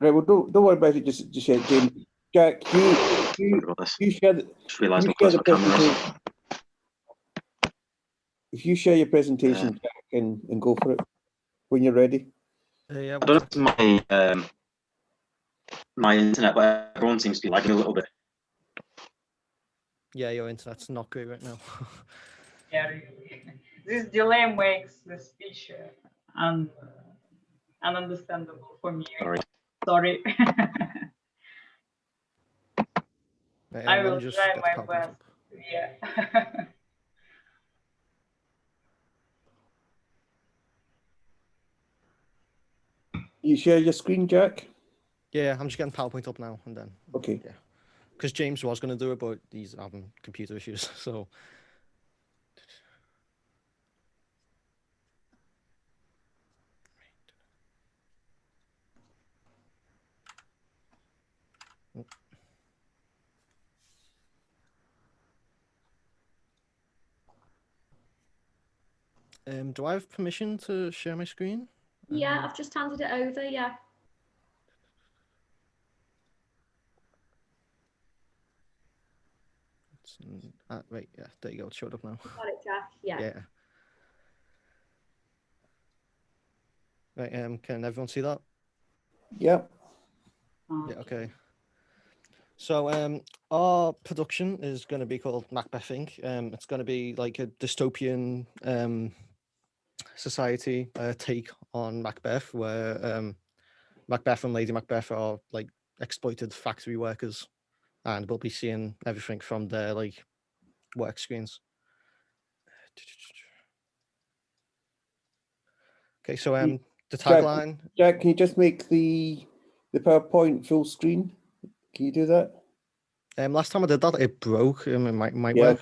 Right. Well, don't worry about it just yet, James. Jack, you share the Just realised you how share close the my camera is. presentation. If you share your presentation, Jack, and go for it when you're ready. Yeah. I don't know if it's my internet, but everyone seems to be lagging a little bit. Yeah, your internet's not great right now. Yeah, this delay makes the speech ununderstandable for me. Sorry. I will try my best. Yeah. You share your screen, Jack? Yeah, I'm just getting PowerPoint up now and then. Okay. Yeah. Because James was going to do it, but he's having computer issues, so. Do I have permission to share my screen? Yeah, I've just handed it over, yeah. Right, yeah, there you go, it showed up now. Got it, Jack, yeah. Yeah. Right, can everyone see that? Yep. Yeah, okay. So our production is going to be called Macbeth Inc. It's going to be like a dystopian society take on Macbeth, where Macbeth and Lady Macbeth are like exploited factory workers, and we'll be seeing everything from their like work screens. Okay, so the tagline. Jack, can you just make the PowerPoint full screen? Can you do that? Last time I did that, it broke. It might work.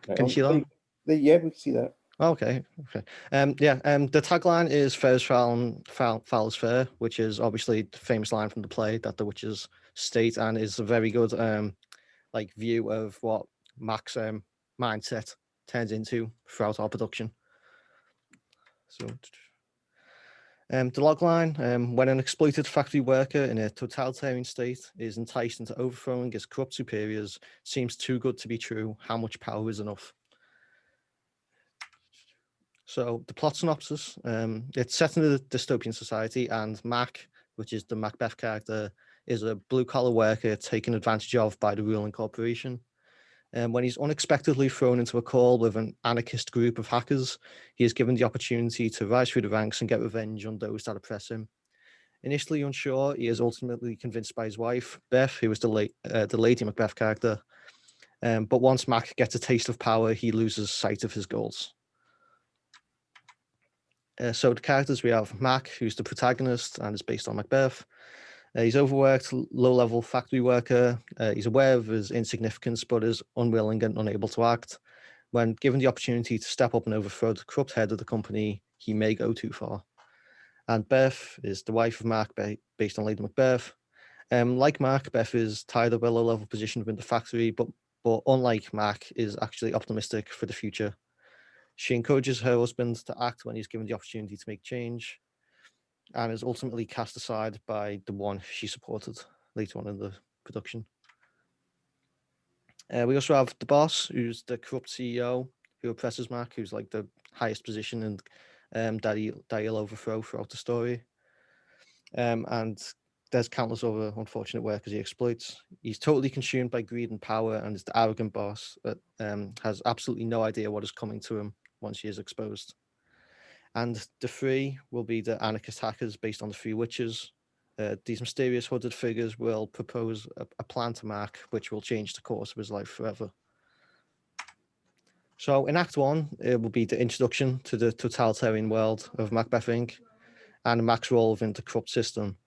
Can you see that? Yeah, we can see that. Okay. The tagline is "Fair as foul as fair," which is obviously the famous line from the play that the witches state, and is a very good like view of what Mac's mindset turns into throughout our production. So. The logline, when an exploited factory worker in a totalitarian state is enticed into overthrowing his corrupt superiors, seems too good to be true. How much power is enough? So the plot synopsis, it's set in a dystopian society, and Mac, which is the Macbeth character, is a blue-collar worker taken advantage of by the ruling corporation. When he's unexpectedly thrown into a call with an anarchist group of hackers, he is given the opportunity to rise through the ranks and get revenge on those that oppress him. Initially unsure, he is ultimately convinced by his wife, Beth, who is the Lady Macbeth character. But once Mac gets a taste of power, he loses sight of his goals. So the characters, we have Mac, who's the protagonist and is based on Macbeth. He's overworked, low-level factory worker. He's aware of his insignificance, but is unwilling and unable to act. When given the opportunity to step up and overthrow the corrupt head of the company, he may go too far. And Beth is the wife of Mac, based on Lady Macbeth. Like Mac, Beth is tired of a low-level position within the factory, but unlike Mac, is actually optimistic for the future. She encourages her husband to act when he's given the opportunity to make change, and is ultimately cast aside by the one she supported later on in the production. We also have the boss, who's the corrupt CEO who oppresses Mac, who's like the highest position and that he'll overthrow throughout the story. And there's countless other unfortunate workers he exploits. He's totally consumed by greed and power, and is the arrogant boss that has absolutely no idea what is coming to him once he is exposed. And the three will be the anarchist hackers based on the three witches. These mysterious hooded figures will propose a plan to Mac, which will change the course of his life forever. So in Act 1, it will be the introduction to the totalitarian world of Macbeth Inc. and Mac's role within the corrupt system.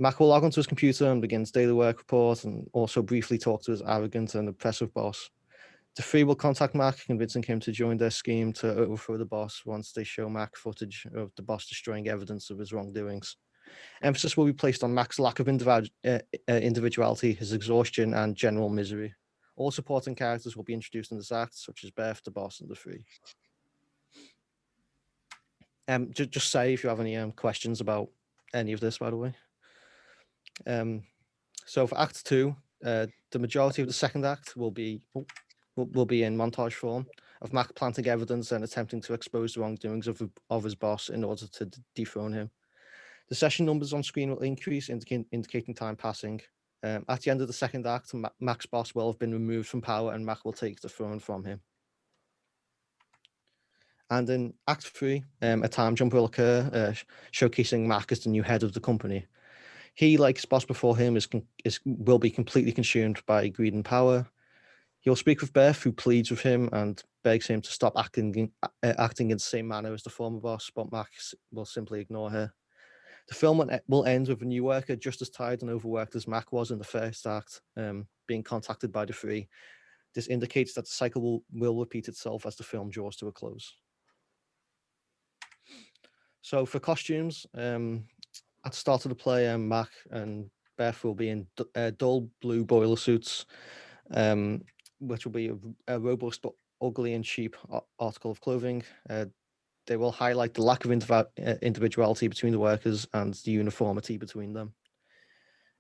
Mac will log onto his computer and begins daily work report, and also briefly talk to his arrogant and oppressive boss. The three will contact Mac, convincing him to join their scheme to overthrow the boss once they show Mac footage of the boss destroying evidence of his wrongdoings. Emphasis will be placed on Mac's lack of individuality, his exhaustion, and general misery. All supporting characters will be introduced in this act, such as Beth, the boss, and the three. Just say if you have any questions about any of this, by the way. So for Act 2, the majority of the second act will be in montage form of Mac planting evidence and attempting to expose the wrongdoings of his boss in order to dethrone him. The session numbers on screen will increase, indicating time passing. At the end of the second act, Mac's boss will have been removed from power and Mac will take the throne from him. And in Act 3, a time jump will occur, showcasing Mac as the new head of the company. He, like his boss before him, will be completely consumed by greed and power. He'll speak with Beth, who pleads with him and begs him to stop acting in the same manner as the former boss, but Mac will simply ignore her. The film will end with a new worker just as tired and overworked as Mac was in the first act, being contacted by the three. This indicates that the cycle will repeat itself as the film draws to a close. So for costumes, at the start of the play, Mac and Beth will be in dull blue boiler suits, which will be a robust but ugly and cheap article of clothing. They will highlight the lack of individuality between the workers and the uniformity between them.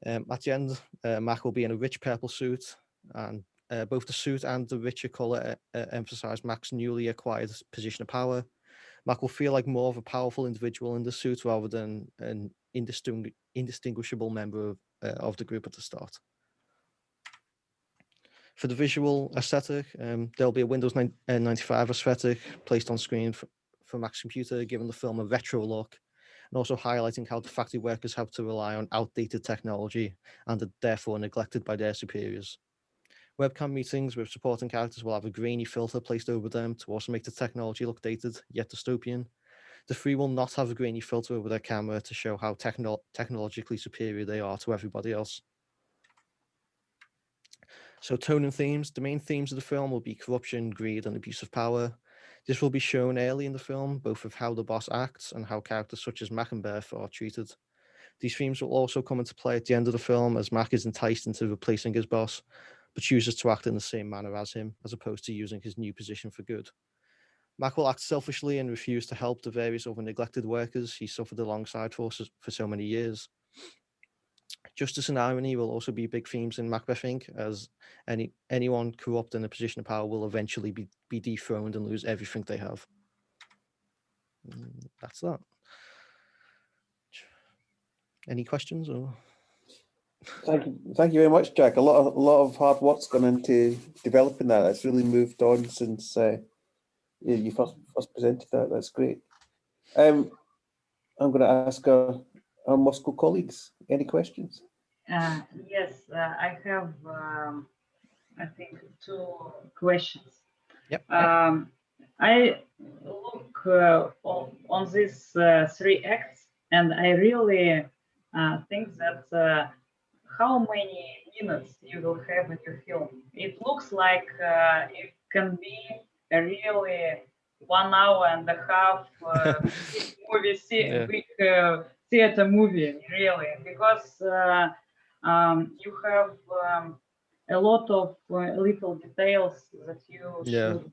At the end, Mac will be in a rich purple suit, and both the suit and the richer colour emphasise Mac's newly acquired position of power. Mac will feel like more of a powerful individual in the suit rather than an indistinguishable member of the group at the start. For the visual aesthetic, there'll be a Windows 95 aesthetic placed on screen for Mac's computer, giving the film a retro look, and also highlighting how the factory workers have to rely on outdated technology and are therefore neglected by their superiors. Webcam meetings with supporting characters will have a grainy filter placed over them to also make the technology look dated, yet dystopian. The three will not have a grainy filter over their camera to show how technologically superior they are to everybody else. So tone and themes. The main themes of the film will be corruption, greed, and abuse of power. This will be shown early in the film, both of how the boss acts and how characters such as Mac and Beth are treated. These themes will also come into play at the end of the film as Mac is enticed into replacing his boss, but chooses to act in the same manner as him, as opposed to using his new position for good. Mac will act selfishly and refuse to help the various other neglected workers he suffered alongside for so many years. Justice and irony will also be big themes in Macbeth Inc., as anyone corrupt in a position of power will eventually be dethroned and lose everything they have. That's that. Any questions? Or Thank you very much, Jack. A lot of hard work's gone into developing that. It's really moved on since you first presented that. That's great. I'm going to ask our Moscow colleagues any questions. Yes, I have, I think, 2 questions. Yep. I look on these 3 acts, and I really think that how many minutes you will have in your film. It looks like it can be a really 1 hour and a half movie, big theater movie, really, because you have a lot of little details that you should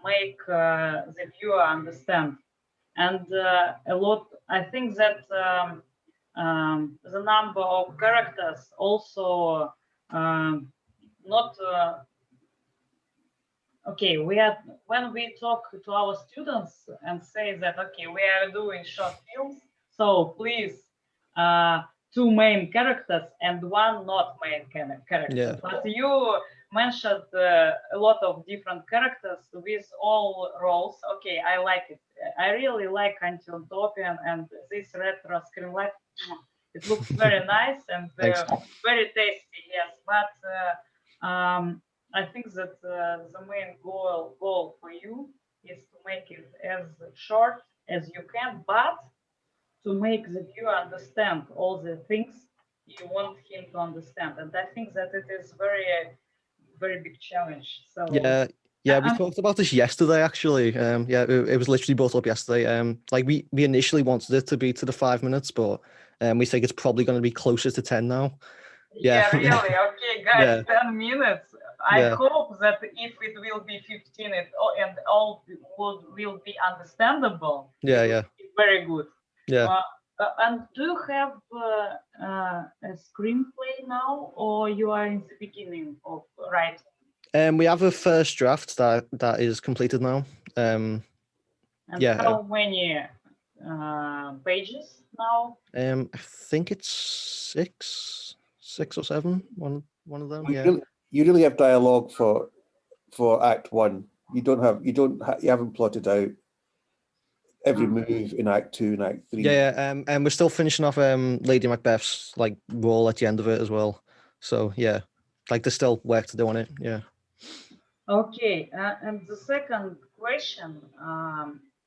make the viewer understand. And a lot, I think that the number of characters also not okay. When we talk to our students and say that okay, we are doing short films, so please 2 main characters and 1 not main character. Yeah. But you mentioned a lot of different characters with all roles. Okay, I like it. I really like Anti-Utopian and this retro Screenlife. It looks very nice and very tasty, yes. But I think that the main goal for you is to make it as short as you can, but to make the viewer understand all the things you want him to understand. And I think that it is very big challenge. So yeah, we talked about this yesterday, actually. It was literally brought up yesterday. Like we initially wanted it to be to the 5 minutes, but we think it's probably going to be closer to 10 now. Yeah, really. Okay, guys, 10 minutes. I hope that if it will be 15, and all will be understandable. Yeah. It's very good. Yeah. And do you have a screenplay now, or you are in the beginning of writing? We have a first draft that is completed now. And yeah, how many pages now? I think it's six or seven. One of them. You really have dialogue for Act 1. You haven't plotted out every move in Act 2 and Act 3. And we're still finishing off Lady Macbeth's like role at the end of it as well. So yeah, like there's still work to do on it. Yeah. Okay, and the second question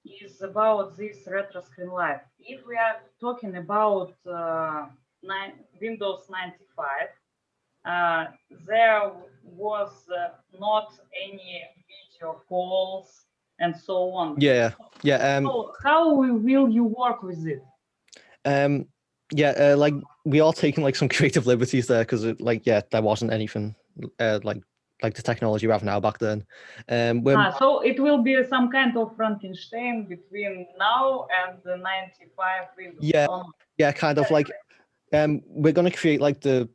is about this retro Screenlife. If we are talking about Windows 95, there was not any video calls and so on. Yeah. So how will you work with it? Like we are taking like some creative liberties there because there wasn't anything like the technology we have now back then. So it will be some kind of Frankenstein between now and the 95 Windows. Kind of like we're going to create like the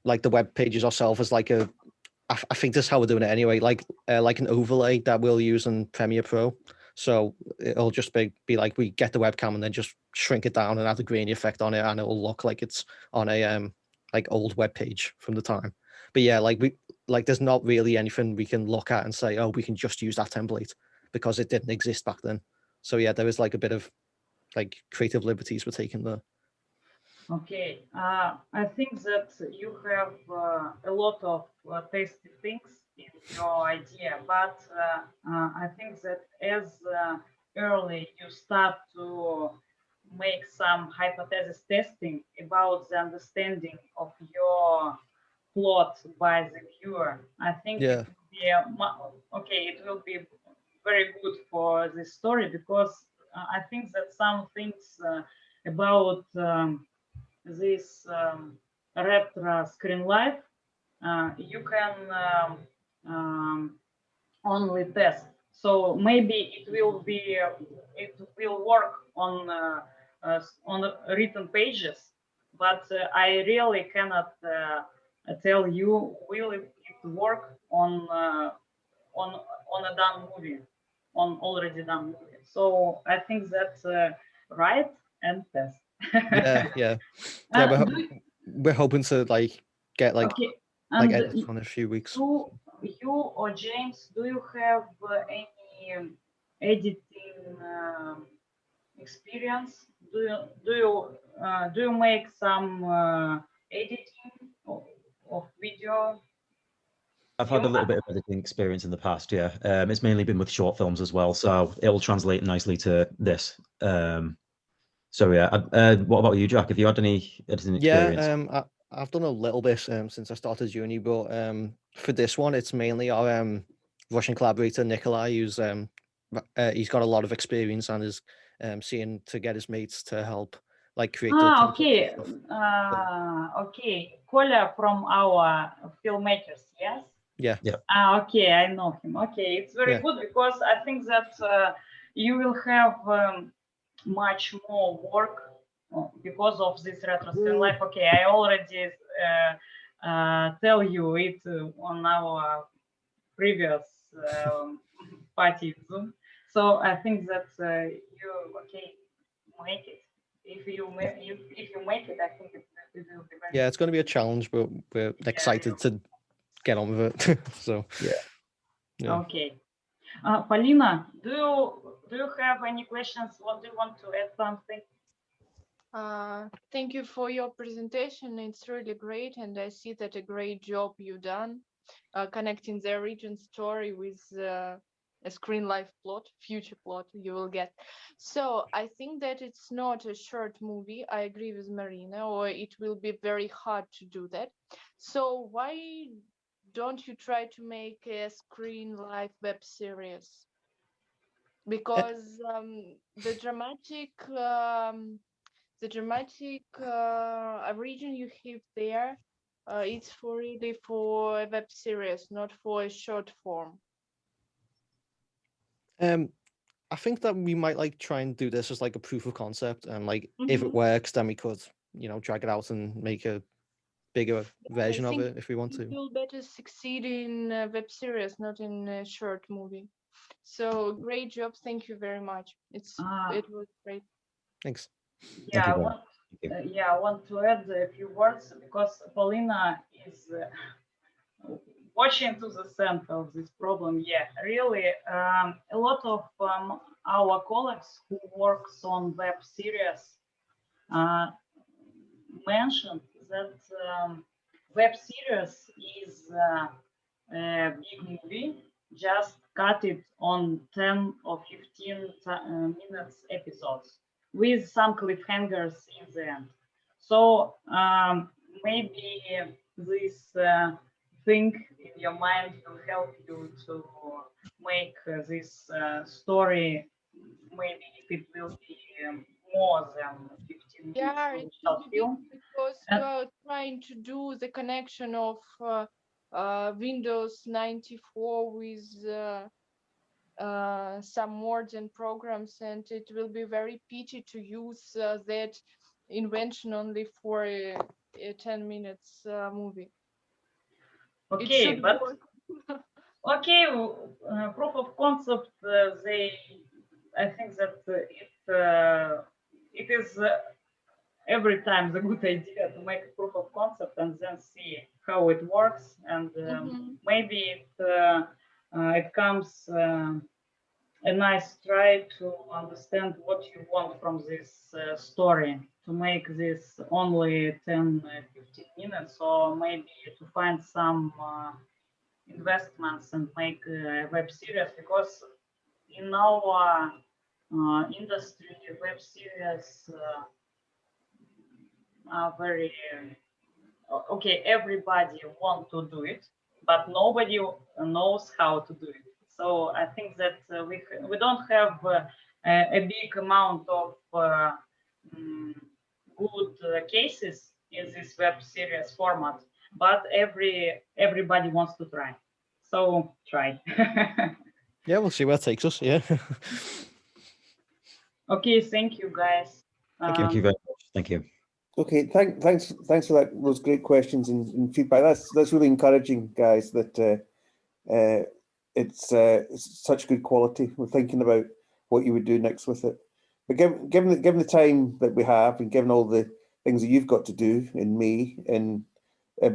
like the web pages ourselves as like I think that's how we're doing it anyway, like an overlay that we'll use in Premiere Pro. So it'll just be like we get the webcam and then just shrink it down and add a grainy effect on it, and it'll look like it's on a like old web page from the time. But yeah, there's not really anything we can look at and say, oh, we can just use that template because it didn't exist back then. So yeah, there is like a bit of like creative liberties we're taking there. Okay, I think that you have a lot of tasty things in your idea, but I think that as early you start to make some hypothesis testing about the understanding of your plot by the viewer, I think it will be very good for this story, because I think that some things about this retro Screenlife you can only test. So maybe it will work on written pages, but I really cannot tell you will it work on a done movie, on already done movie. So I think that's write and test. We're hoping to like get like edits on a few weeks. Do you or James, do you have any editing experience? Do you make some editing of video? I've had a little bit of editing experience in the past, yeah. It's mainly been with short films as well, so it'll translate nicely to this. So yeah, what about you, Jack? Have you had any editing experience? I've done a little bit since I started uni, but for this one, it's mainly our Russian collaborator Nikolai, who's he's got a lot of experience and is seeing to get his mates to help like create. Okay. Koля from our filmmakers, yes. Yeah. Okay, I know him. Okay, it's very good, because I think that you will have much more work because of this retro Screenlife. Okay, I already tell you it on our previous party Zoom. So I think that you make it. If you make it, I think it will be very. Yeah, it's going to be a challenge, but we're excited to get on with it. So yeah. Okay, Polina, do you have any questions? What do you want to add something? Thank you for your presentation. It's really great, and I see that a great job you've done connecting the origin story with a Screenlife plot, future plot you will get. So I think that it's not a short movie. I agree with Marina, or it will be very hard to do that. So why don't you try to make a Screenlife web series? Because the dramatic origin you have there, it's really for a web series, not for a short form. I think that we might like try and do this as like a proof of concept, and like if it Mhm. works, then we could, drag it out and make a bigger version of think it if we want it to. will better succeed in a web series, not in a short movie. So great job. Thank you very much. It was great. Thanks. Thank Yeah, you I very want, Thank you. yeah, I want to add a few words because Paulina is watching to the center of this problem. Yeah, really, a lot of our colleagues who works on web series uh, mentioned that web series is a big movie, just cut it on 10 or 15 minutes episodes with some cliffhangers in the end. So maybe this thing in your mind will help you to make this story, maybe if it will be more than 15 minutes Yeah, from it will short be big film. because you And are trying to do the connection of Windows 94 with some modern programs, and it will be very pity to use that invention only for a 10 minutes movie. It okay, should but work. okay, proof of concept. I think that it is every time the good idea to make a proof of concept and then see how it works, and Mhm. maybe it comes a nice try to understand what you want from this story, to make this only 10 15 minutes, or maybe to find some investments and make a web series, because in our industry web series are very okay, everybody want to do it, but nobody knows how to do it. So I think that we don't have a big amount of good cases in this web series format, but everybody wants to try. So try. Yeah, we'll see where it takes us. Yeah. Okay, thank you guys. Thank you. Thank you very much. Thank you. Okay, thanks for that. Those great questions and feedback. That's really encouraging, guys. That it's such good quality. We're thinking about what you would do next with it. But given the time that we have, and given all the things that you've got to do in May and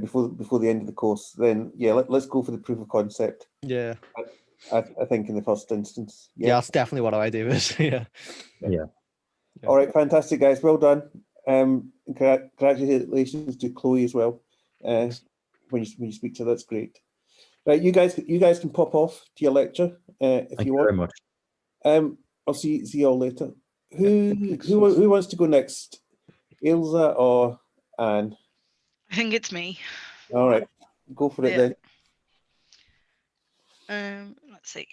before the end of the course, then yeah, let's go for the proof of concept. Yeah. I think in the first instance. Yeah, that's definitely what I do. Is yeah. Yeah. All right, fantastic, guys. Well done. Congratulations to Chloe as well. Thanks. When you speak to her, that's great. Right, you guys can pop off to your lecture if Thank you you want. very much. I'll see you all later. Thanks. Who wants to go next? Ilza or Anne? I think it's me. All right, go for it Yeah. then. Let's see.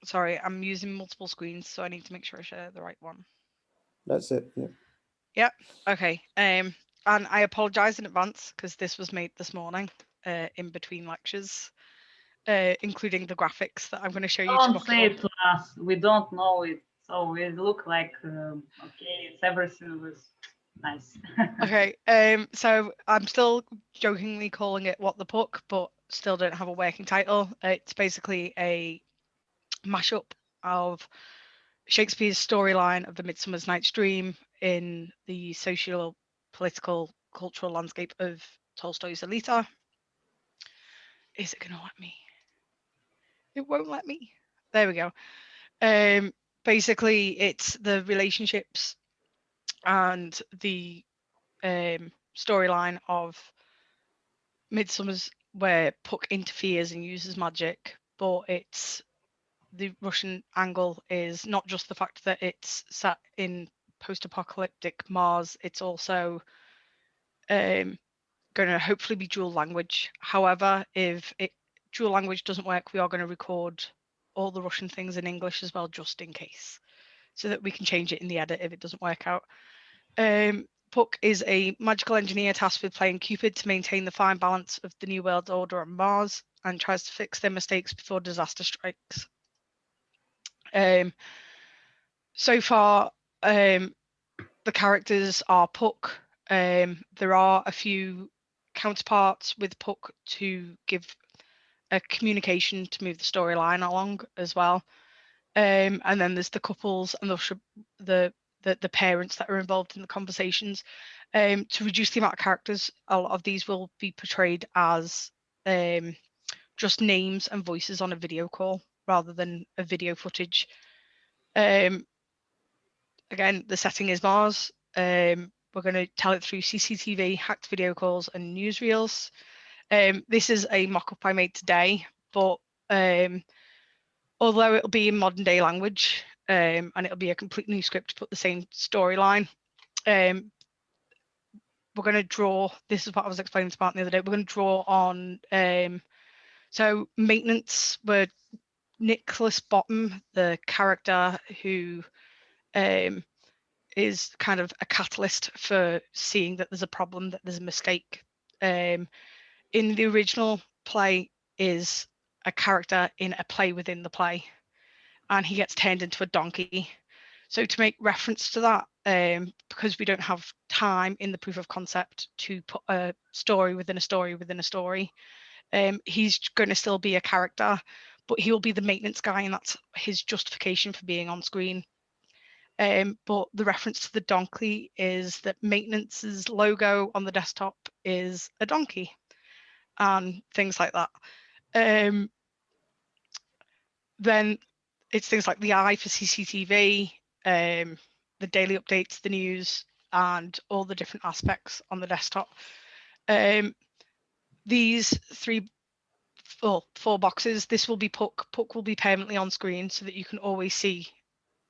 Sorry, I'm using multiple screens, so I need to make sure I share the right one. That's it. Yeah. Yep. Okay. And I apologize in advance because this was made this morning, in between lectures, including the graphics that I'm going to show you. Don't say it to us. We don't know it, so we look like okay. It's everything was nice. Okay. So I'm still jokingly calling it What the Puck, but still don't have a working title. It's basically a mashup of Shakespeare's storyline of the Midsummer's Night's Dream in the social, political, cultural landscape of Tolstoy's Elita. Is it going to let me? It won't let me. There we go. Basically, it's the relationships and the storyline of Midsummer's, where Puck interferes and uses magic, but it's the Russian angle is not just the fact that it's set in post-apocalyptic Mars, it's also going to hopefully be dual language. However, if dual language doesn't work, we are going to record all the Russian things in English as well, just in case, so that we can change it in the edit if it doesn't work out. Puck is a magical engineer tasked with playing Cupid to maintain the fine balance of the New World Order on Mars, and tries to fix their mistakes before disaster strikes. So far, the characters are Puck. There are a few counterparts with Puck to give a communication to move the storyline along as well. And then there's the couples and the parents that are involved in the conversations. To reduce the amount of characters, a lot of these will be portrayed as just names and voices on a video call rather than a video footage. Again, the setting is Mars. We're going to tell it through CCTV, hacked video calls, and newsreels. This is a mock-up I made today, but although it'll be in modern day language and it'll be a complete new script, but the same storyline, we're going to draw, this is what I was explaining to Martin the other day, we're going to draw on, so maintenance, where Nicholas Bottom, the character who is kind of a catalyst for seeing that there's a problem, that there's a mistake. In the original play is a character in a play within the play, and he gets turned into a donkey. So to make reference to that, because we don't have time in the proof of concept to put a story within a story within a story, he's going to still be a character, but he will be the maintenance guy, and that's his justification for being on screen. But the reference to the donkey is that maintenance's logo on the desktop is a donkey and things like that. Then it's things like the eye for CCTV, the daily updates, the news, and all the different aspects on the desktop. These four boxes, this will be Puck. Puck will be permanently on screen so that you can always see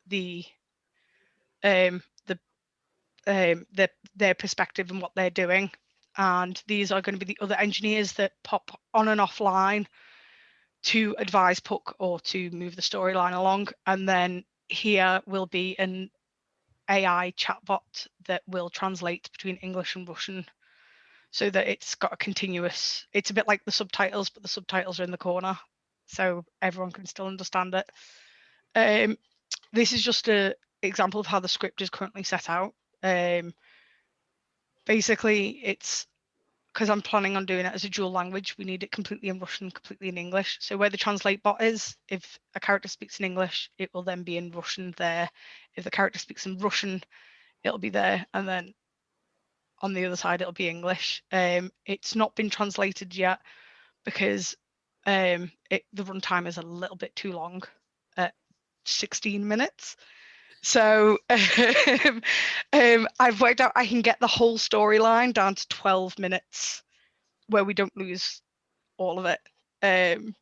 their perspective and what they're doing. And these are going to be the other engineers that pop on and offline to advise Puck or to move the storyline along. And then here will be an AI chatbot that will translate between English and Russian so that it's got a continuous, it's a bit like the subtitles, but the subtitles are in the corner so everyone can still understand it. This is just an example of how the script is currently set out. Basically, it's because I'm planning on doing it as a dual language, we need it completely in Russian, completely in English. So where the translate bot is, if a character speaks in English, it will then be in Russian there. If the character speaks in Russian, it'll be there. And then on the other side, it'll be English. It's not been translated yet because the runtime is a little bit too long at 16 minutes. So I've worked out I can get the whole storyline down to 12 minutes where we don't lose all of it. And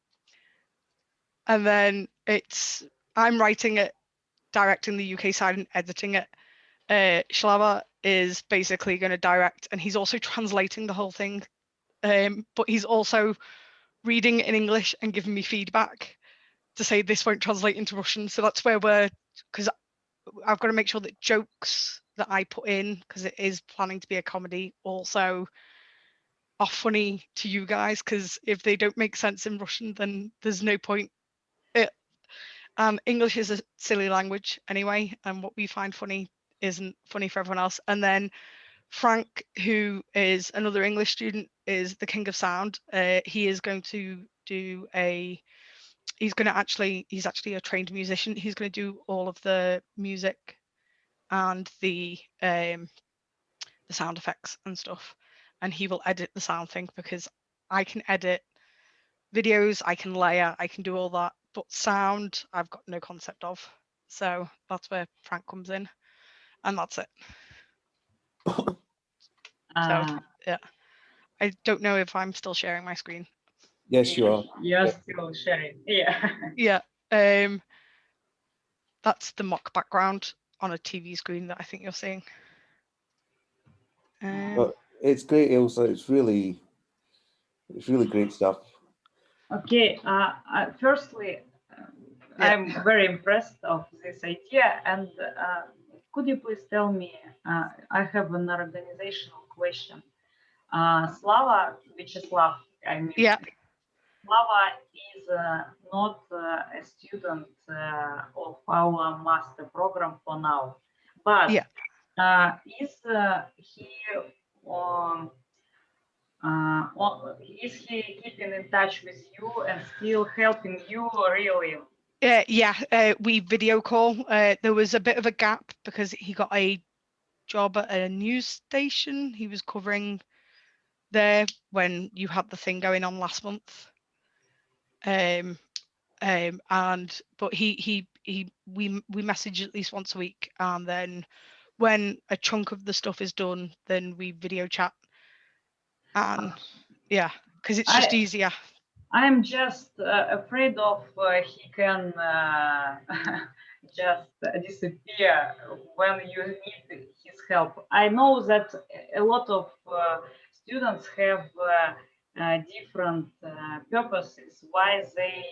then I'm writing it, directing the UK side and editing it. Slava is basically going to direct, and he's also translating the whole thing. But he's also reading in English and giving me feedback to say this won't translate into Russian. So that's where because I've got to make sure that jokes that I put in, because it is planning to be a comedy, also are funny to you guys, because if they don't make sense in Russian, then there's no point. English is a silly language anyway, and what we find funny isn't funny for everyone else. And then Frank, who is another English student, is the king of sound. He is going to do he's actually a trained musician. He's going to do all of the music and the sound effects and stuff, and he will edit the sound thing, because I can edit videos, I can layer, I can do all that, but sound I've got no concept of. So that's where Frank comes in, and that's it. So yeah, I don't know if I'm still sharing my screen. Yes, you are. You're still sharing. Yeah. Yeah. That's the mock background on a TV screen that I think you're seeing. But it's great, Ilse. It's really great stuff. Okay. Firstly, I'm very impressed of this idea. And could you please tell me? I have an organizational question. Slava Vyacheslav, I mean, yeah. Slava is not a student of our master program for now, but Yeah. is he um, is he keeping in touch with you and still helping you really? Yeah, we video call. There was a bit of a gap because he got a job at a news station. He was covering there when you had the thing going on last month. But we message at least once a week, and then when a chunk of the stuff is done, then we video chat. And yeah, because it's just easier. I'm just afraid of he can just disappear when you need his help. I know that a lot of students have different purposes why they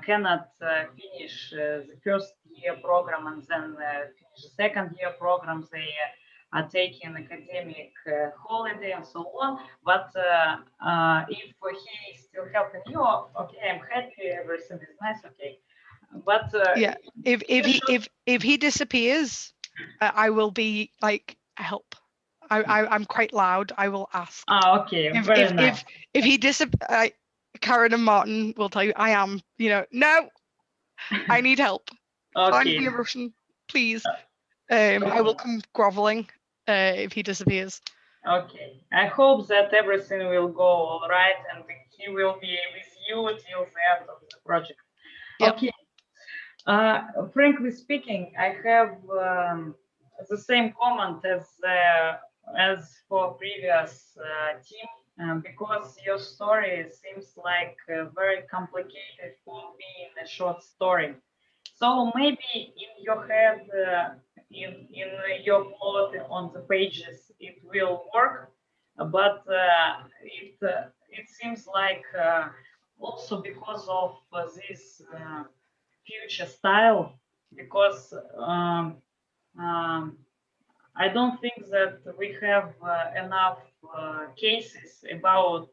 cannot finish the first year program and then finish the second year program. They are taking academic holiday and so on. But if he is still helping you, okay, I'm happy, everything is nice, okay. But yeah, if he disappears, I will be like, help. I'm quite loud. I will ask. okay, very nice. If he disappears, Karen and Martin will tell you I am. No, I need help. Find Okay. me a Russian, please. I will come groveling if he disappears. Okay. I hope that everything will go all right and he will be with you till the end of the project. Yep. Okay. Frankly speaking, I have the same comment as for previous team because your story seems like very complicated for being a short story. So maybe in your head, in your plot on the pages, it will work, but it seems like also because of this future style, because I don't think that we have enough cases about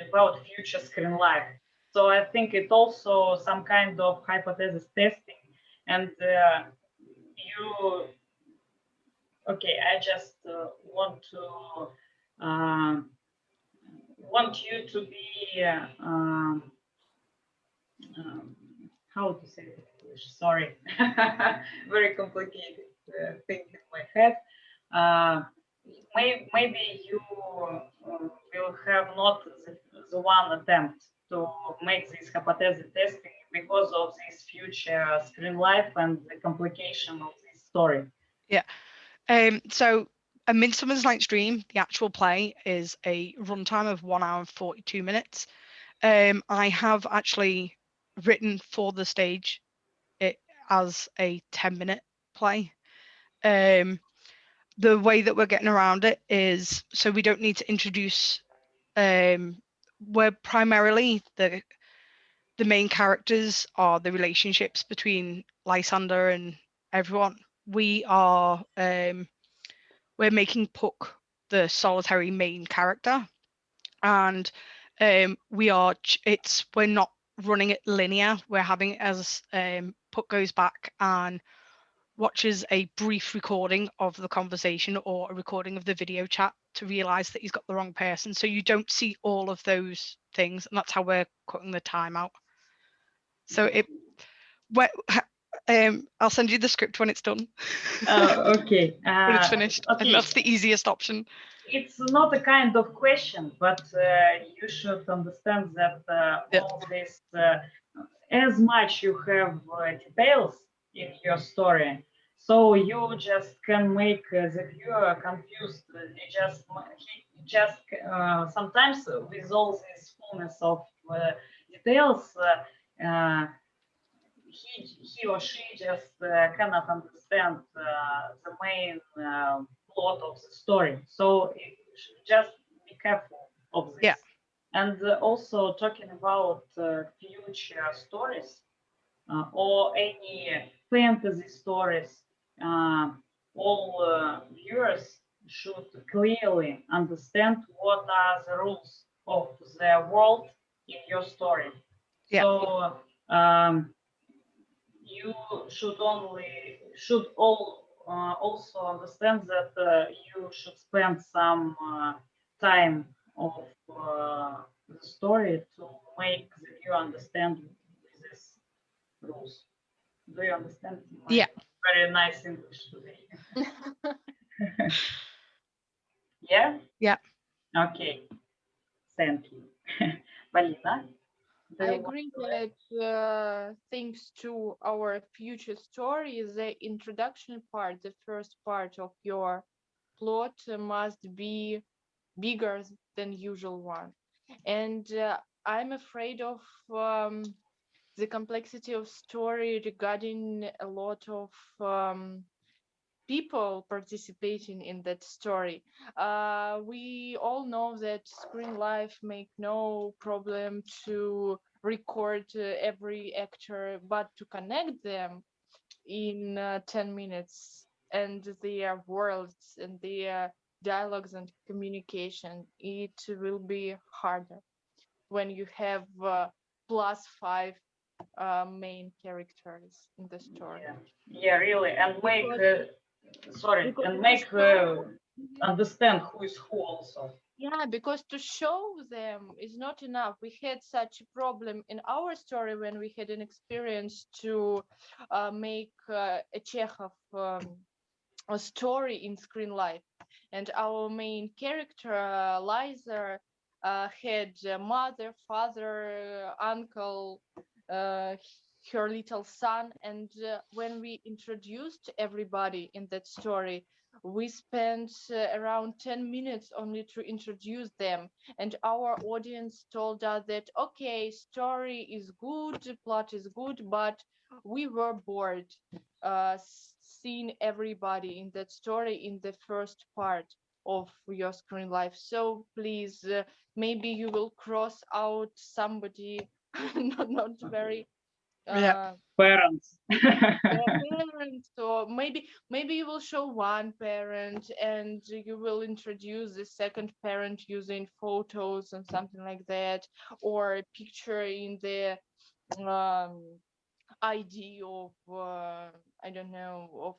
about future screen life. So I think it also some kind of hypothesis testing, and you. Okay, I just want you to be how to say it in English. Sorry, very complicated thing in my head. Maybe you will have not the one attempt to make this hypothesis testing because of this future screen life and the complication of this story. Yeah. So A Midsummer's Night's Dream, the actual play, is a runtime of 1 hour and 42 minutes. I have actually written for the stage it as a 10-minute play. The way that we're getting around it is so we don't need to introduce. We're primarily the main characters are the relationships between Lysander and everyone. We are we're making Puck the solitary main character, and we're not running it linear. We're having it as Puck goes back and watches a brief recording of the conversation or a recording of the video chat to realize that he's got the wrong person. So you don't see all of those things, and that's how we're cutting the time out. So I'll send you the script when it's done. Okay. When it's finished, okay. and that's the easiest option. It's not a kind of question, but you should understand that all this, as much you have details in your story, so you just can make the viewer confused. He just sometimes with all this fullness of details, he or she just cannot understand the main plot of the story. So just be careful of this. Yeah. And also talking about future stories or any fantasy stories, all viewers should clearly understand what are the rules of the world in your story. Yeah. So you should also understand that you should spend some time of the story to make the viewer understand these rules. Do you understand my Yeah. very nice English today? Yeah? Yeah. Okay. Thank you. Valina, do I you want agree to add? that thanks to our future story, the introduction part, the first part of your plot must be bigger than usual one. And I'm afraid of the complexity of story regarding a lot of people participating in that story. We all know that Screenlife make no problem to record every actor, but to connect them in 10 minutes and their worlds and their dialogues and communication, it will be harder when you have +5 main characters in the story. Yeah, really, and make Because and to make show, understand who is who also. yeah, because to show them is not enough. We had such a problem in our story when we had an experience to make a Chekhov a story in Screenlife, and our main character Liza had a mother, father, uncle, uh, her little son, and when we introduced everybody in that story, we spent around 10 minutes only to introduce them, and our audience told us that okay, story is good, plot is good, but we were bored seeing everybody in that story in the first part of your Screenlife. So please, maybe you will cross out somebody not very Yeah. Parents. parent, or maybe you will show one parent and you will introduce the second parent using photos and something like that, or a picture in the um, ID of I don't know, of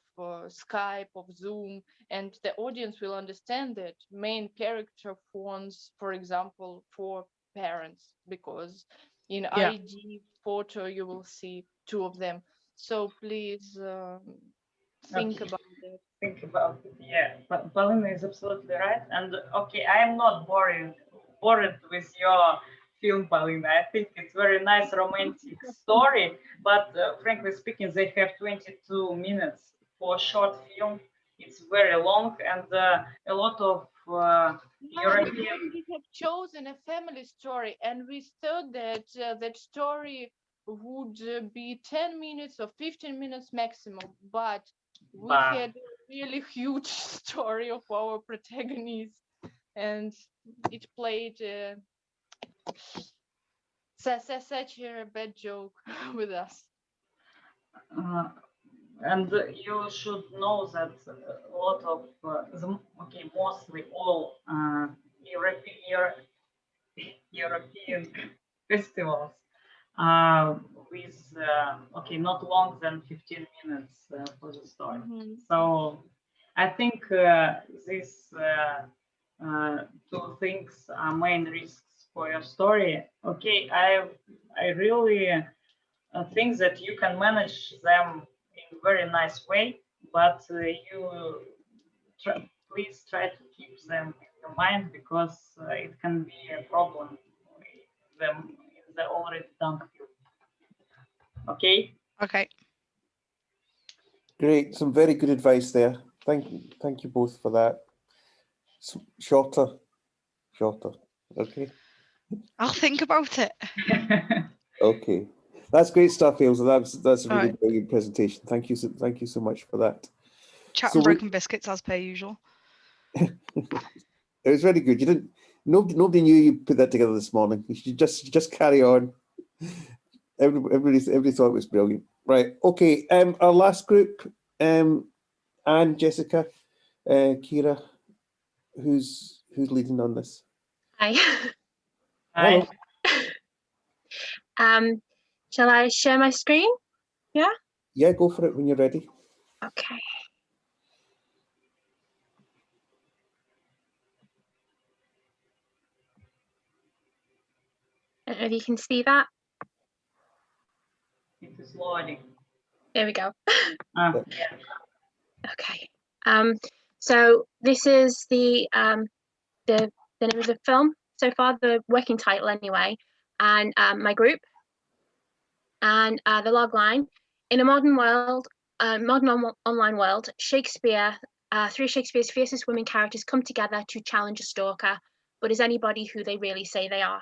Skype, of Zoom, and the audience will understand that main character phones, for example, for parents, because in Yeah. ID photo you will see two of them. So please think Okay. about it. Think about it. Yeah, but Paulina is absolutely right. And okay, I am not bored with your film, Paulina. I think it's very nice romantic story. But frankly speaking, they have 22 minutes for a short film. It's very long and a lot of Yeah, because European. we have chosen a family story, and we thought that that story would be 10 minutes or 15 minutes maximum, but we But had a really huge story of our protagonist, and it played such a bad joke with us. uh, and you should know that a lot of mostly all European festivals with not long than 15 minutes for the story. Mhm. So I think these two things are main risks for your story. Okay, I really think that you can manage them in a very nice way, but you please try to keep them in your mind because it can be a problem with them in the already done film. Okay. Okay. Great, some very good advice there. Thank you both for that. Shorter. Okay. I'll think about it. Okay, that's great stuff, Ailsa. That's a All really right. brilliant presentation. Thank you so much for that. Chat So and broken biscuits as per usual. it was very good. You didn't. Nobody knew you put that together this morning. You should just carry on. Everybody thought it was brilliant. Right. Okay. Our last group. Anne, Jessica, Kira. Who's leading on this? Hi. Hello. Shall I share my screen? Yeah? Yeah, go for it when you're ready. Okay. I don't know if you can see that. It is loading. There we go. Yeah. Okay. So this is the name of the film so far, the working title anyway, and my group, and the log line. In a modern world, online world, Shakespeare, three of Shakespeare's fiercest women characters come together to challenge a stalker, but is anybody who they really say they are?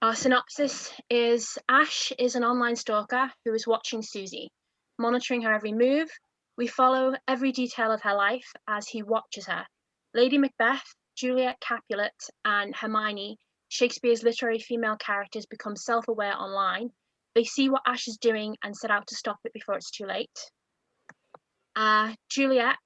Our synopsis is Ash is an online stalker who is watching Susie, monitoring her every move. We follow every detail of her life as he watches her. Lady Macbeth, Juliet Capulet, and Hermione, Shakespeare's literary female characters, become self-aware online. They see what Ash is doing and set out to stop it before it's too late. Juliet,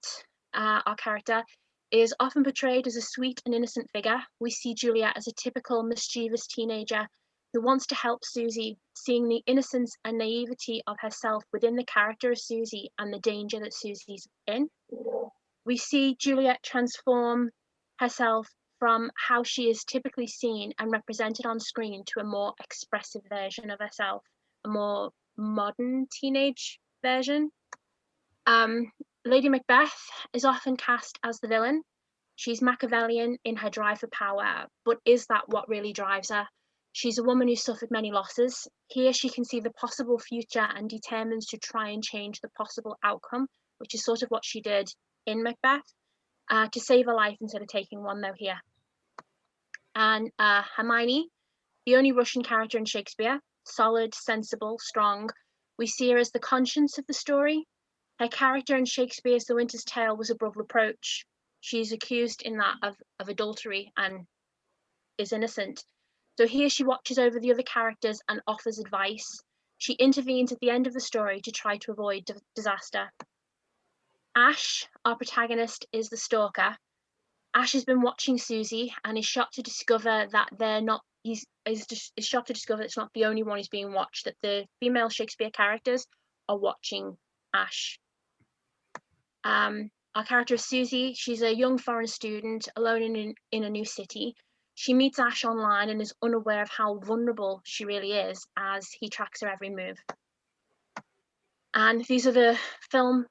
our character, is often portrayed as a sweet and innocent figure. We see Juliet as a typical mischievous teenager who wants to help Susie, seeing the innocence and naivety of herself within the character of Susie and the danger that Susie's in. We see Juliet transform herself from how she is typically seen and represented on screen to a more expressive version of herself, a more modern teenage version. Lady Macbeth is often cast as the villain. She's Machiavellian in her drive for power, but is that what really drives her? She's a woman who suffered many losses. Here she can see the possible future and determines to try and change the possible outcome, which is sort of what she did in Macbeth, to save her life instead of taking one, though, here. And Hermione, the only Russian character in Shakespeare, solid, sensible, strong. We see her as the conscience of the story. Her character in Shakespeare's The Winter's Tale was above reproach. She's accused in that of adultery and is innocent. So here she watches over the other characters and offers advice. She intervenes at the end of the story to try to avoid disaster. Ash, our protagonist, is the stalker. Ash has been watching Susie and is shocked to discover that is shocked to discover it's not the only one who's being watched, that the female Shakespeare characters are watching Ash. Our character is Susie. She's a young foreign student alone in a new city. She meets Ash online and is unaware of how vulnerable she really is as he tracks her every move. And these are the film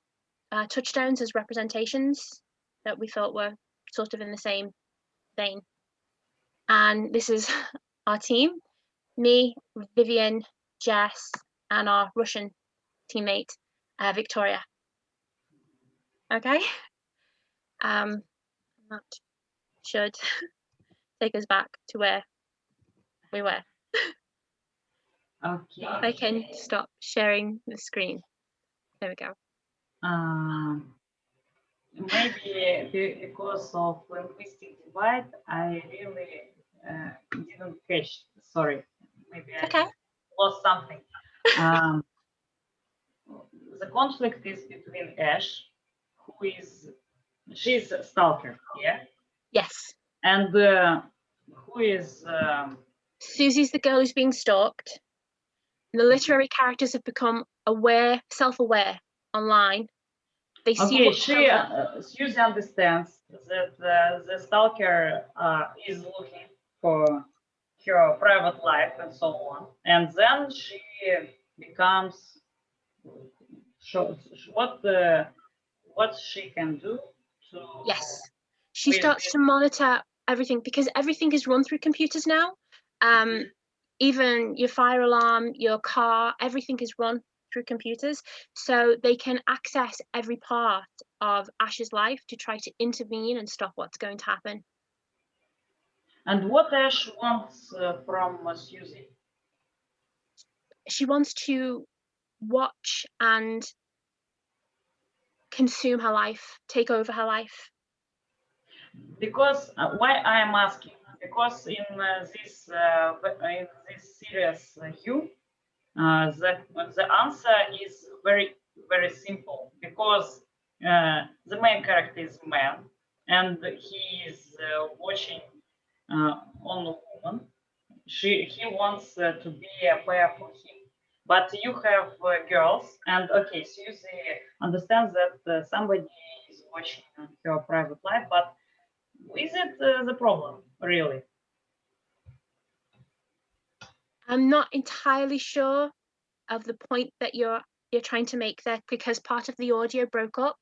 touchdowns as representations that we felt were sort of in the same vein. And this is our team, me, Vivian, Jess, and our Russian teammate, Victoria. Okay. That should take us back to where we were. Okay. If I can stop sharing the screen. There we go. Maybe because of linguistic divide, I really didn't catch. Sorry, maybe Okay. I lost something. The conflict is between Ash, she's a stalker, yeah? Yes. And who is... Susie's the girl who's being stalked. The literary characters have become self-aware online. They see Susie understands that the stalker is looking for her private life and so on, and then she becomes what she can do to. Yes, she starts to monitor everything because everything is run through computers now. Even your fire alarm, your car, everything is run through computers, so they can access every part of Ash's life to try to intervene and stop what's going to happen. And what Ash wants from Susie? She wants to watch and consume her life, take over her life. Because why I am asking? Because in this series, the answer is very, very simple. Because the main character is man, and he is watching on a woman. He wants to be a pair for him. But you have girls, and okay, Susie understands that somebody is watching her private life, but is it the problem, really? I'm not entirely sure of the point that you're trying to make there, because part of the audio broke up.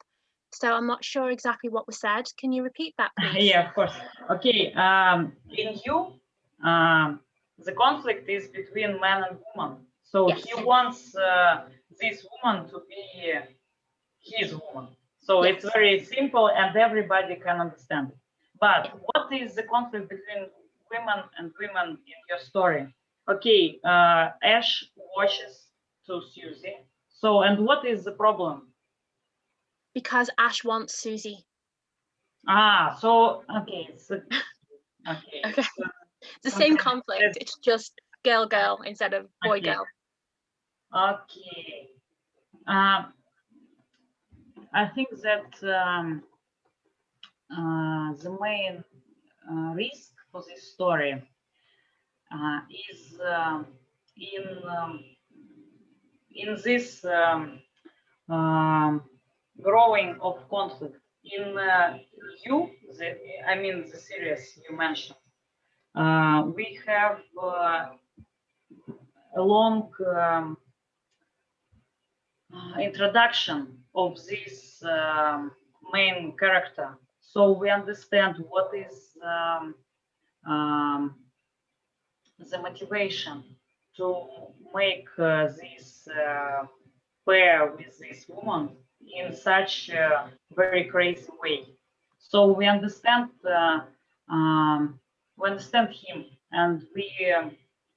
So I'm not sure exactly what was said. Can you repeat that, please? Yeah, of course. Okay, in you, the conflict is between man and woman. So Yes. he wants this woman to be his woman. So Yes. it's very simple and everybody can understand it. But Yeah. what is the conflict between women and women in your story? Okay, Ash watches to Susie. So, and what is the problem? Because Ash wants Susie. Ah, so okay, okay. Okay. So, It's the same okay, conflict. It's just girl instead of boy okay. girl. Okay. I think that the main risk for this story is in this growing of conflict. In you, I mean the series you mentioned, we have a long introduction of this main character, so we understand what is the motivation to make this pair with this woman in such a very crazy way. So we understand him, and we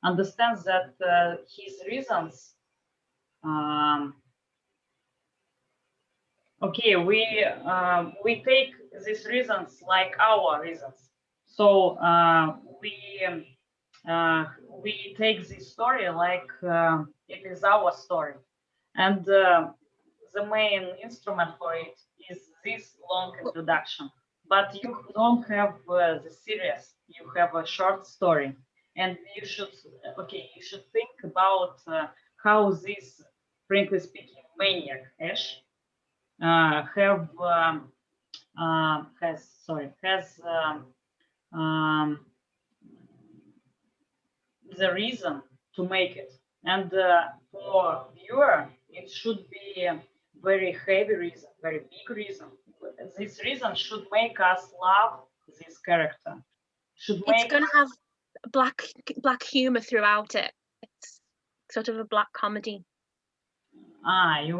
understand that his reasons. Okay, we take these reasons like our reasons. So we take this story like it is our story, and the main instrument for it is this long introduction. But you don't have the series; you have a short story, and you should think about how this, frankly speaking, maniac Ash has the reason to make it, and for viewer it should be a very heavy reason, very big reason. This reason should make us love this character, should It's make going to have black humor throughout it. It's sort of a black comedy. okay,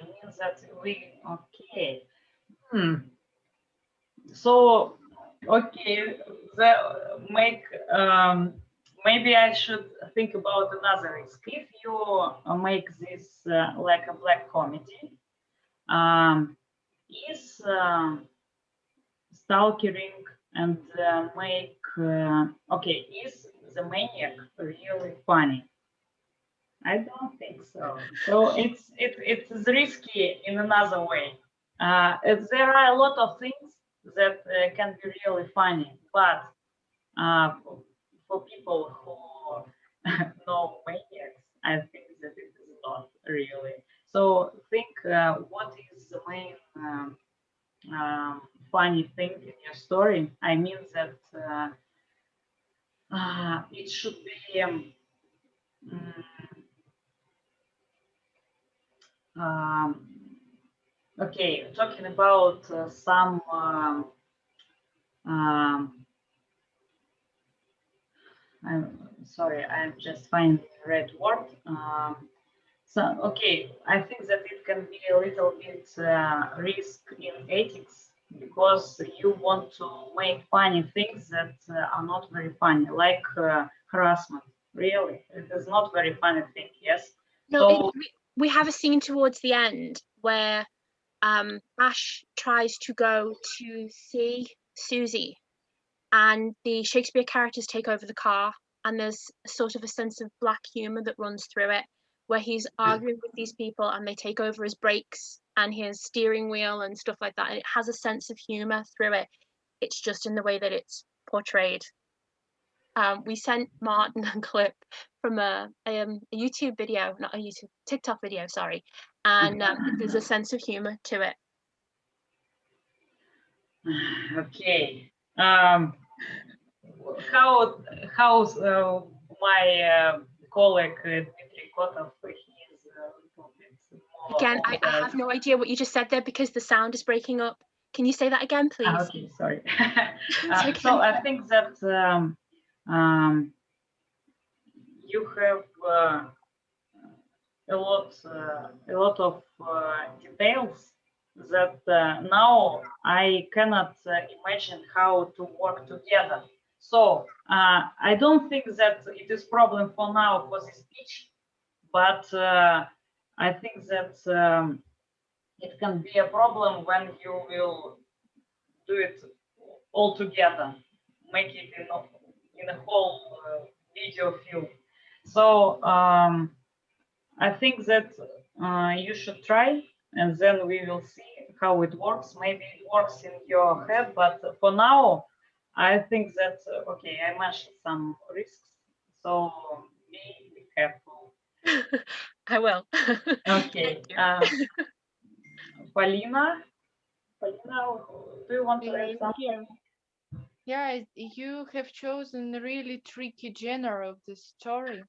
it means that we okay. So okay, make maybe I should think about another risk. If you make this like a black comedy, is stalking and make okay, is the maniac really funny? I don't think so. So it's risky in another way. There are a lot of things that can be really funny, but for people who know maniacs, I think that it is not really. So think what is the main funny thing in your story? I mean that it should be. Okay, talking about some I'm sorry, I'm just finding the right word. So, okay, I think that it can be a little bit risk in ethics, because you want to make funny things that are not very funny, like harassment. Really, it is not very funny thing. Yes. No, So we have a scene towards the end where Ash tries to go to see Susie, and the Shakespeare characters take over the car, and there's sort of a sense of black humor that runs through it, where he's arguing with these people and they take over his brakes and his steering wheel and stuff like that, and it has a sense of humor through it. It's just in the way that it's portrayed. We sent Martin a clip from a YouTube video, not a YouTube, TikTok video, sorry, and there's a sense of humor to it. Okay. How's my colleague Dmitry Kotov? He's a little bit more Again, I have no idea what you just said there because the sound is breaking up. Can you say that again, please? Okay, sorry. It's okay. So I think that you have a lot of details that now I cannot imagine how to work together. So I don't think that it is problem for now for this speech, but I think that it can be a problem when you will do it all together, make it in a whole video film. So I think that you should try, and then we will see how it works. Maybe it works in your head, but for now, I think that okay, I mentioned some risks, so be careful. I will. Okay, Polina, do you want to add something? Yeah, you have chosen a really tricky genre of the story.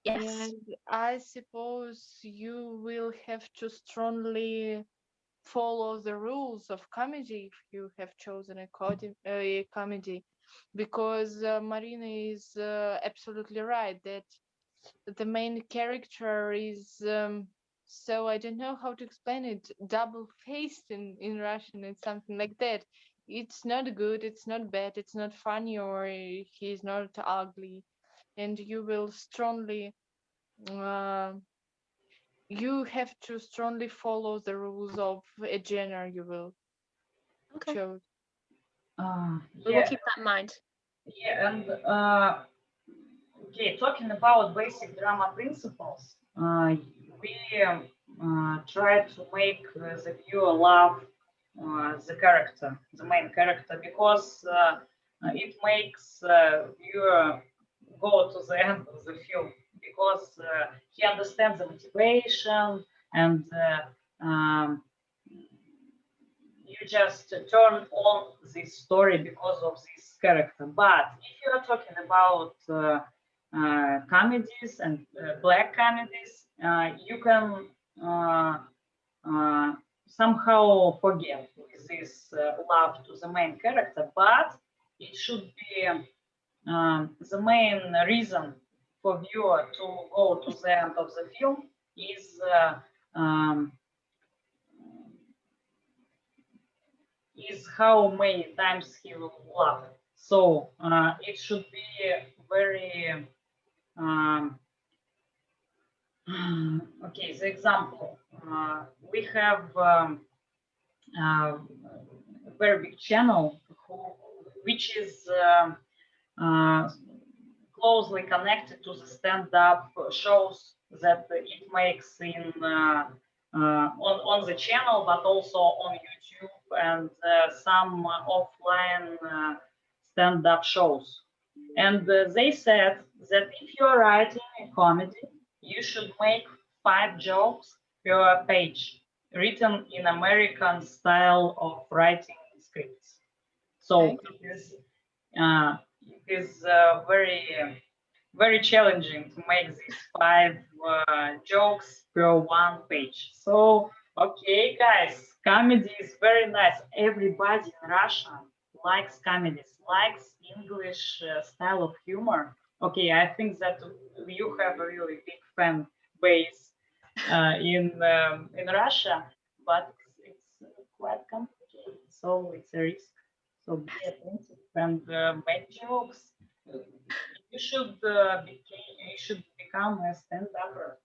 Yes. And I suppose you will have to strongly follow the rules of comedy if you have chosen a comedy, because Marina is absolutely right that the main character is so I don't know how to explain it, double-faced in Russian. It's something like that. It's not good, it's not bad, it's not funny, or he's not ugly, and you will strongly you have to strongly follow the rules of a genre you will choose. We will keep that in mind. Yeah, and okay, talking about basic drama principles, we try to make the viewer love the character, the main character, because it makes viewer go to the end of the film, because he understands the motivation, and you just turn on this story because of this character. But if you are talking about comedies and black comedies, you can somehow forget this love to the main character, but it should be the main reason for viewer to go to the end of the film is how many times he will laugh. So it should be very okay. The example, we have a very big channel which is closely connected to the stand-up shows that it makes in on the channel, but also on YouTube and some offline stand-up shows. And they said that if you're writing a comedy, you should make 5 jokes per page, written in American style of writing scripts. So it is very challenging to make these 5 jokes per 1 page. So, okay, guys, comedy is very nice. Everybody in Russia likes comedies, likes English style of humor. Okay, I think that you have a really big fan base in Russia, but it's quite complicated. So it's a risk. So be attentive and make jokes. You should become a stand-upper,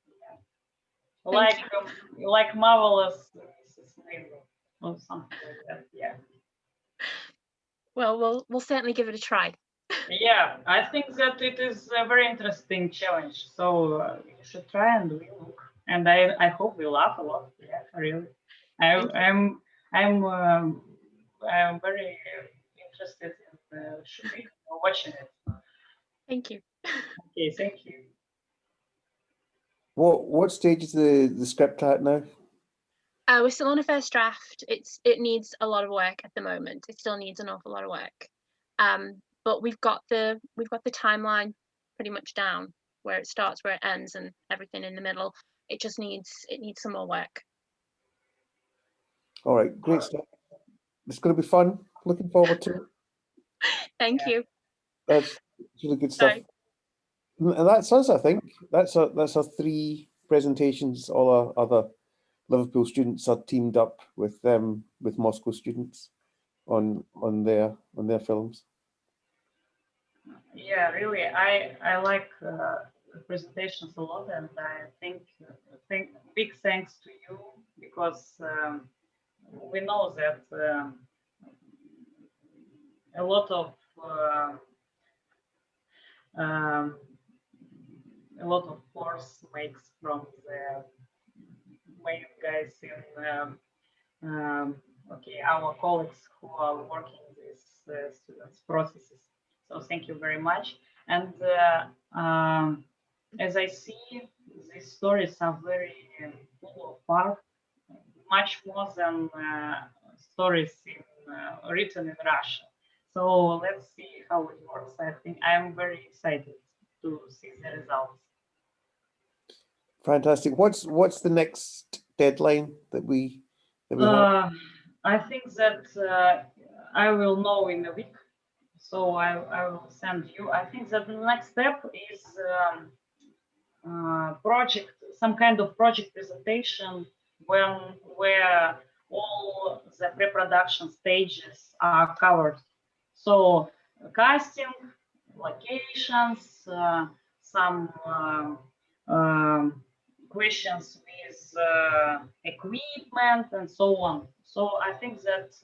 like Marvelous Mrs. Maisel or something like that. Yeah. Well, we'll certainly give it a try. Yeah, I think that it is a very interesting challenge. So you should try and we look. And I hope we laugh a lot. Yeah, really. I'm very interested in Shubik for watching it. Thank you. Okay, thank you. What stage is the script at now? We're still on a first draft. It needs a lot of work at the moment. It still needs an awful lot of work. But we've got the timeline pretty much down, where it starts, where it ends, and everything in the middle. It just needs some more work. All right, great stuff. It's going to be fun. Looking forward to it. Thank you. That's really good stuff. Sorry. And that's us, I think. That's our 3 presentations. All our other Liverpool students are teamed up with Moscow students on their films. Yeah, really, I like the presentations a lot, and I think big thanks to you, because we know that a lot of force makes from the main guys in our colleagues who are working these students' processes. So thank you very much. And as I see, these stories are very full of art, much more than stories written in Russian. So let's see how it works. I think I am very excited to see the results. Fantastic. What's the next deadline that we have? I think that I will know in a week, so I will send you. I think that the next step is project, some kind of project presentation where all the pre-production stages are covered. So casting, locations, some questions with equipment and so on. So I think that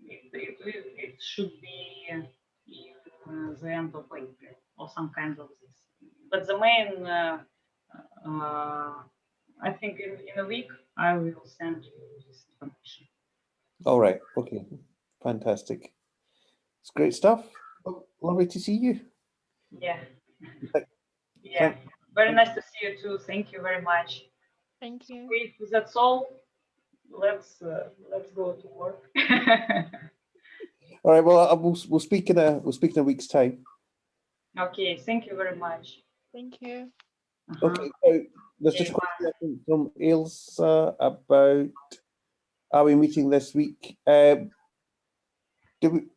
it should be in the end of April or some kind of this. But the main, I think in a week, I will send you this information. All right. Okay. Fantastic. It's great stuff. Lovely to see you. Yeah. Thank- Yeah. Very nice to see you too. Thank you very much. Thank you. If that's all, let's go to work. All right. Well, we'll speak in a week's time. Okay. Thank you very much. Thank you. Okay. So there's just a question I think from Ailsa about, are we meeting this week? Do we?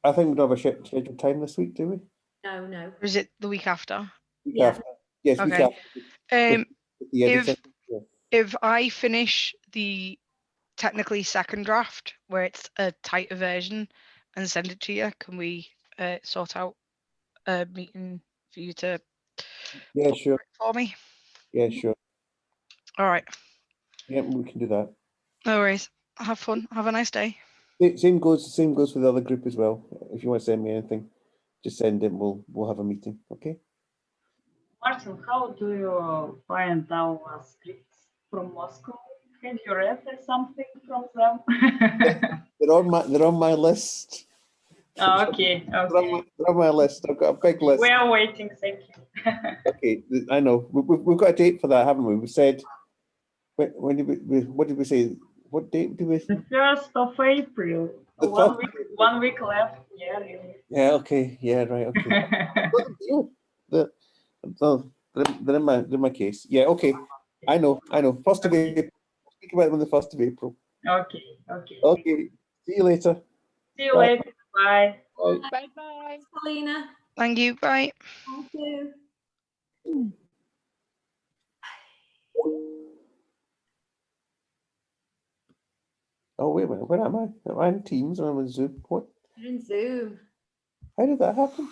I think we don't have a scheduled time this week, do we? No, no. Or is it the week after? Week Yeah. after. Yes, week Okay. after. With the editor. Yeah. If I finish the technically second draft, where it's a tighter version, and send it to you, can we sort out a meeting for you to Yeah, sure. for me? Yeah, sure. All right. Yeah, we can do that. No worries. Have fun. Have a nice day. Same goes for the other group as well. If you want to send me anything, just send it. We'll have a meeting. Okay. Martin, how do you find our scripts from Moscow? Have you read something from them? They're on my list. Okay, okay. They're on my list. I've got a big list. We are waiting. Thank you. Okay, I know. We've got a date for that, haven't we? We said when did we? What did we say? What date did we? The 1st of April. The 1 week left. Yeah, really. Yeah. Okay. Yeah. Right. Okay. They're in my case. Yeah. Okay. I know. 1st of April. Speak about them on the 1st of April. Okay, okay. Okay. See you later. See you later. Bye. Bye. Bye bye. Paulina. Thank you. Bye. Thank you. Oh, wait a minute. Where am I? Am I in Teams or am I in Zoom? What? You're in Zoom. How did that happen?